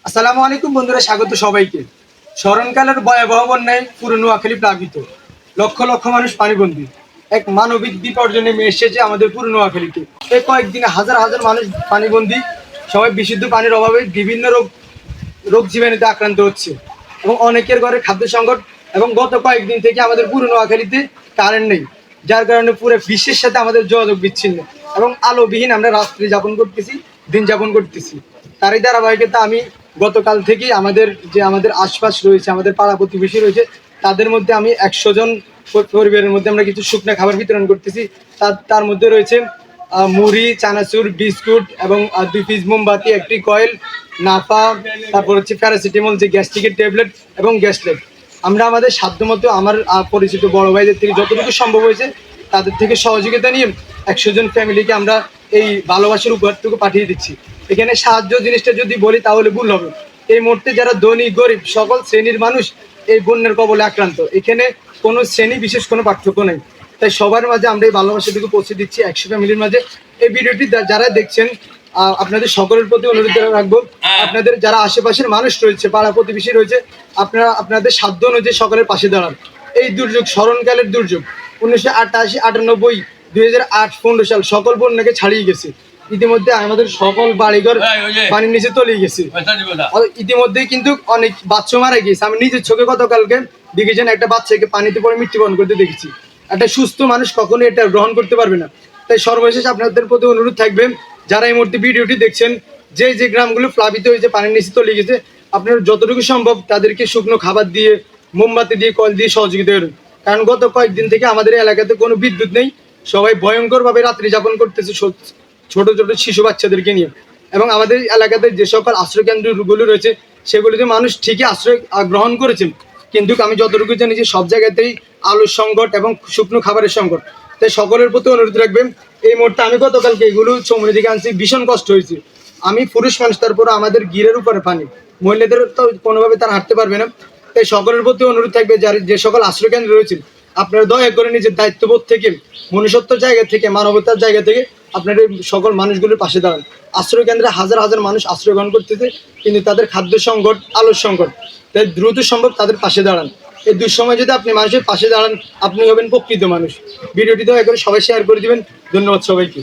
আসসালামু আলাইকুম বন্ধুরা, স্বাগত সবাইকে। স্মরণকালের ভয়াবহ বন্যায় পুরো নোয়াখালী প্লাবিত, লক্ষ লক্ষ মানুষ পানিবন্দী, এক মানবিক বিপর্যয় নেমে এসেছে আমাদের পুরো নোয়াখালীতে। এই কয়েকদিনে হাজার হাজার মানুষ পানিবন্দী, সবাই বিশুদ্ধ পানির অভাবে বিভিন্ন রোগ জীবাণুতে আক্রান্ত হচ্ছে এবং অনেকের ঘরে খাদ্য সংকট। এবং গত কয়েকদিন থেকে আমাদের পুরো নোয়াখালীতে কারেন্ট নেই, যার কারণে পুরো বিশ্বের সাথে আমাদের যোগাযোগ বিচ্ছিন্ন এবং আলোবিহীন আমরা রাত্রি যাপন করতেছি, দিন যাপন করতেছি। তারই ধারাবাহিকতা আমি গতকাল থেকেই আমাদের আশপাশ রয়েছে, আমাদের পাড়া প্রতিবেশী রয়েছে, তাদের মধ্যে আমি 100 জন পরিবারের মধ্যে আমরা কিছু শুকনো খাবার বিতরণ করতেছি। তার মধ্যে রয়েছে মুড়ি, চানাচুর, বিস্কুট এবং 2 পিস মোমবাতি, একটি কয়েল, নাফা, তারপর হচ্ছে প্যারাসিটামল, যে গ্যাস্ট্রিকের ট্যাবলেট এবং গ্যাসলেট। আমরা আমাদের সাধ্যমতো আমার পরিচিত বড় ভাইদের থেকে যতটুকু সম্ভব হয়েছে তাদের থেকে সহযোগিতা নিয়ে 100 জন ফ্যামিলিকে আমরা এই ভালোবাসার উপহারটুকু পাঠিয়ে দিচ্ছি। এখানে সাহায্য জিনিসটা যদি বলি তাহলে ভুল হবে। এই মুহূর্তে যারা ধনী গরিব সকল শ্রেণীর মানুষ এই বন্যার কবলে আক্রান্ত, এখানে কোনো শ্রেণী বিশেষ কোনো পার্থক্য নেই। তাই সবার মাঝে আমরা এই ভালোবাসাটুকু পৌঁছে দিচ্ছি 100 ফ্যামিলির মাঝে। এই ভিডিওটি যারা দেখছেন আপনাদের সকলের প্রতি অনুরোধ রাখবো, আপনাদের যারা আশেপাশের মানুষ রয়েছে, পাড়া প্রতিবেশী রয়েছে, আপনারা আপনাদের সাধ্য অনুযায়ী সকলের পাশে দাঁড়ান। এই দুর্যোগ স্মরণকালের দুর্যোগ 1988, 98, 2008, 15 সাল সকল বন্যাকে ছাড়িয়ে গেছে। ইতিমধ্যে আমাদের সকল বাড়িঘর পানির নিচে তলিয়ে গেছে। ইতিমধ্যে কিন্তু অনেক বাচ্চা মারা গিয়েছে। আমি নিজের চোখে গতকালকে দেখেছেন একটা বাচ্চাকে পানিতে পড়ে মৃত্যুবরণ করতে দেখেছি। একটা সুস্থ মানুষ কখনো এটা গ্রহণ করতে পারবে না। তাই সর্বশেষ আপনাদের প্রতি অনুরোধ থাকবে, যারা এই মুহূর্তে ভিডিওটি দেখছেন, যে গ্রামগুলো প্লাবিত হয়েছে, পানির নিচে তলিয়ে গেছে, আপনার যতটুকু সম্ভব তাদেরকে শুকনো খাবার দিয়ে, মোমবাতি দিয়ে, কল দিয়ে সহযোগিতা করুন। কারণ গত কয়েকদিন থেকে আমাদের এলাকাতে কোনো বিদ্যুৎ নেই, সবাই ভয়ঙ্করভাবে রাত্রি যাপন করতেছে ছোট ছোট শিশু বাচ্চাদেরকে নিয়ে। এবং আমাদের এলাকাতে যে সকল আশ্রয়কেন্দ্রগুলো রয়েছে সেগুলিতে মানুষ ঠিকই আশ্রয় গ্রহণ করেছেন, কিন্তু আমি যতটুকু জানি যে সব জায়গাতেই আলুর সংকট এবং শুকনো খাবারের সংকট। তাই সকলের প্রতি অনুরোধ রাখবেন। এই মুহূর্তে আমি গতকালকে এগুলো চমড়ি দিকে আনছি, ভীষণ কষ্ট হয়েছে। আমি পুরুষ মানুষ, তারপর আমাদের গিরের উপরে পানি, মহিলাদের তো কোনোভাবে তারা হাঁটতে পারবে না। তাই সকলের প্রতি অনুরোধ থাকবে, যে সকল আশ্রয়কেন্দ্র রয়েছে আপনারা দয়া করে নিজের দায়িত্ববোধ থেকে, মনুষ্যত্বের জায়গা থেকে, মানবতার জায়গা থেকে আপনারা সকল মানুষগুলোর পাশে দাঁড়ান। আশ্রয় কেন্দ্রে হাজার হাজার মানুষ আশ্রয় গ্রহণ করতেছে, কিন্তু তাদের খাদ্য সংকট, আলোর সংকট। তাই দ্রুত সম্ভব তাদের পাশে দাঁড়ান। এই দুঃসময় যদি আপনি মানুষের পাশে দাঁড়ান, আপনি হবেন প্রকৃত মানুষ। ভিডিওটি দয়া করে সবাই শেয়ার করে দিবেন। ধন্যবাদ সবাইকে।